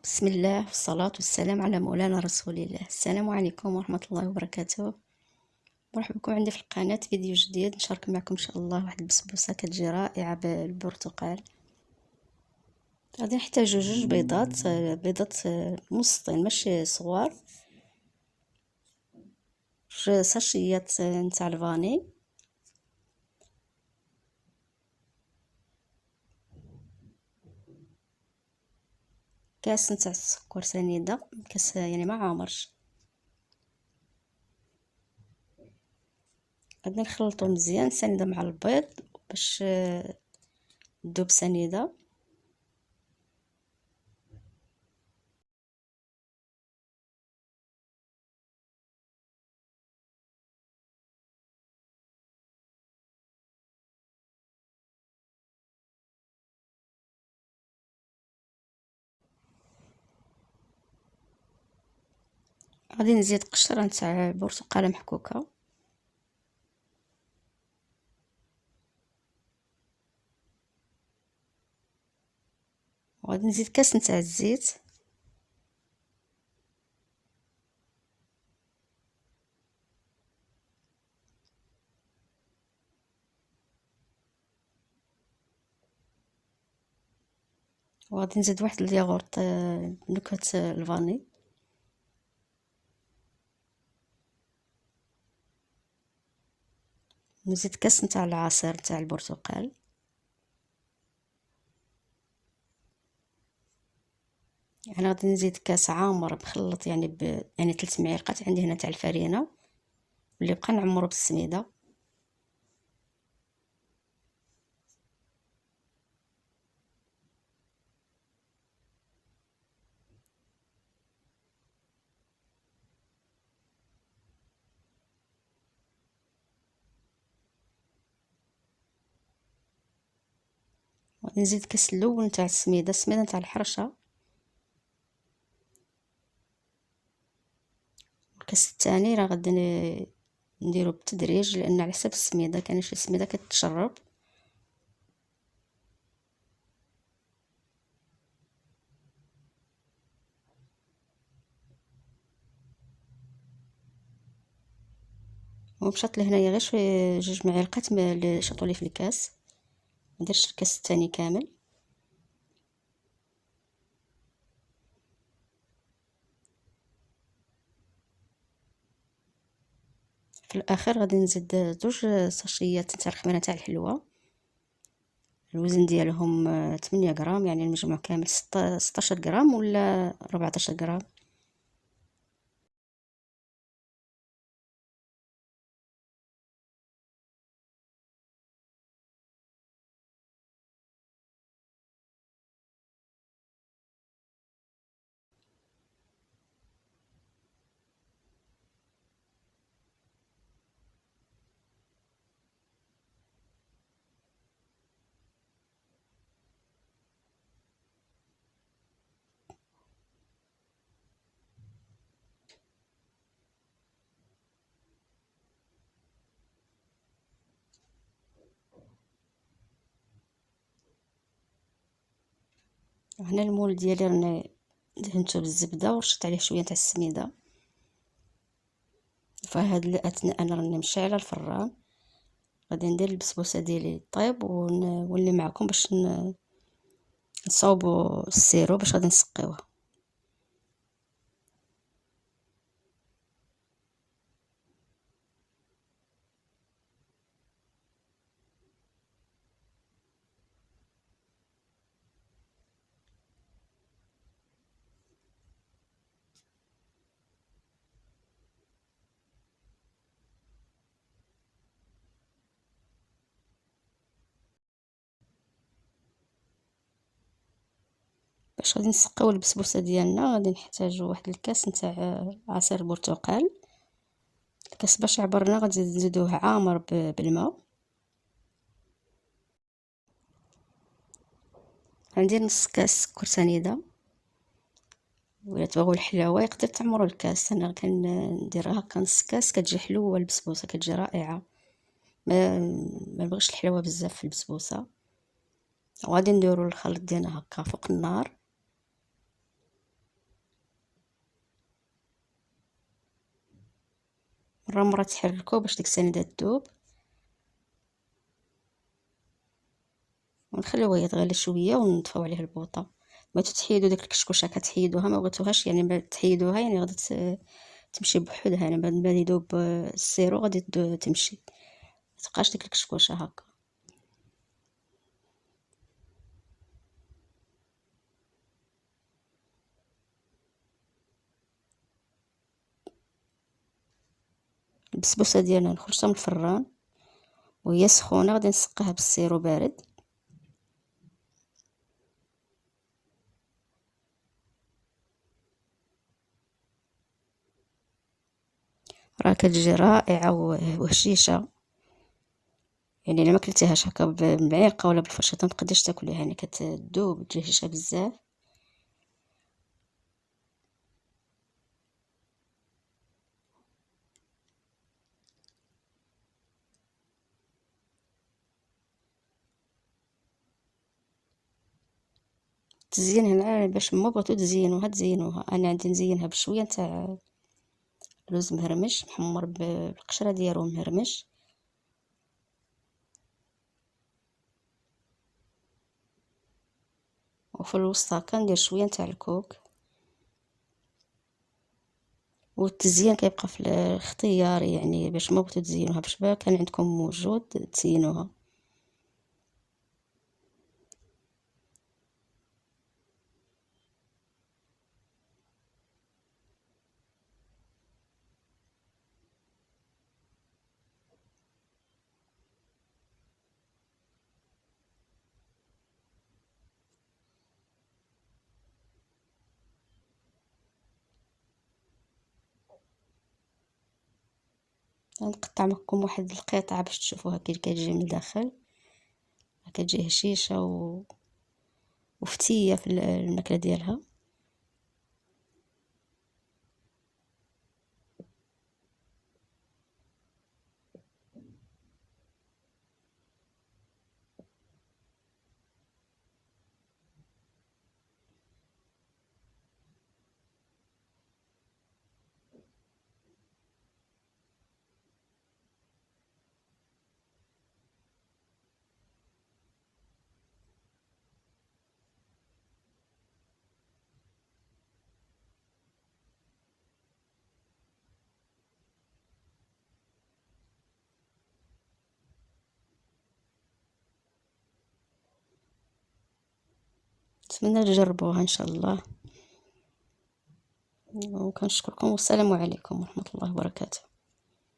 بسم الله والصلاة والسلام على مولانا رسول الله. السلام عليكم ورحمة الله وبركاته. مرحبا بكم عندي في القناة، فيديو جديد نشارك معكم ان شاء الله واحد البسبوسة كتجي رائعة بالبرتقال. غادي نحتاجو جوج بيضات، بيضات متوسطين ماشي صغار، جوج ساشيات نتاع الفاني، كاس نتاع السكر سنيدة، كاس يعني ما عامرش. غادي نخلطو مزيان سنيدة مع البيض باش تذوب سنيدة. غادي نزيد قشرة نتاع برتقالة محكوكة، وغادي نزيد كاس نتاع الزيت، وغادي نزيد واحد الياغورت بنكهة الفاني، نزيد كاس نتاع العصير نتاع البرتقال، يعني غادي نزيد كاس عامر مخلط يعني يعني 3 معالق عندي هنا تاع الفرينة، واللي بقى نعمرو بالسميدة. غادي نزيد كاس الاول نتاع السميدة نتاع الحرشة، الكاس الثاني راه غادي نديرو بالتدريج لان على حسب السميدة، كاين شي سميدة كتشرب. ومشات لهنايا غير شويه جوج معالق اللي شطولي في الكاس، منديرش الكاس الثاني كامل. في الاخر غادي نزيد زوج ساشيات تاع الخميره تاع الحلوه، الوزن ديالهم 8 غرام، يعني المجموع كامل 16 غرام ولا 14 غرام. هنا المول ديالي راني دهنته بالزبده ورشت عليه شويه تاع السميده. فهاد الاثناء انا راني مشعله الفران، غادي ندير البسبوسه ديالي طيب ونولي معكم باش نصاوبوا السيرو باش غادي نسقيوها. باش غادي نسقيو البسبوسه ديالنا غادي نحتاجو واحد الكاس نتاع عصير البرتقال. الكاس باش عبرنا غادي نزيدوه عامر بالماء. غندير نص كاس سكر سنيده، ولا تبغوا الحلاوه يقدر تعمروا الكاس، انا كندير هكا نص كاس كتجي حلوه البسبوسه كتجي رائعه. ما نبغيش الحلاوه بزاف في البسبوسه. وغادي نديروا الخليط ديالنا هكا فوق النار، مرة تحركوه باش ديك السنيدة تذوب، ونخليوه يتغلي شويه ونطفيو عليه البوطه. بغيتو تحيدو ديك الكشكوشه كتحيدوها، ما بغيتوهاش يعني بعد تحيدوها يعني غادي تمشي بوحدها، يعني بعد ما يذوب السيرو غادي تمشي، متبقاش ديك الكشكوشه هكا. البسبوسه ديالنا نخرجتها من الفران وهي سخونه، غادي نسقيها بالسيرو بارد. راه كتجي رائعه وهشيشه، يعني الا ما كلتيهاش هكا بالمعلقه ولا بالفرشه ما تقدرش تاكليها، يعني كتذوب تجي هشيشه بزاف. تزيين هنا باش ما بغيتو تزينوها انا عندي نزينها بشويه نتاع لوز مهرمش محمر بالقشره ديالو مهرمش، وفي الوسط كندير شويه نتاع الكوك. والتزيين كيبقى في الاختيار، يعني باش ما بغيتو تزينوها باش كان عندكم موجود تزينوها. نقطع معكم واحد القطعه باش تشوفوها كي كتجي من الداخل، كتجي هشيشه وفتيه في الماكله ديالها. نتمنى تجربوها ان شاء الله، وكنشكركم والسلام عليكم ورحمه الله وبركاته.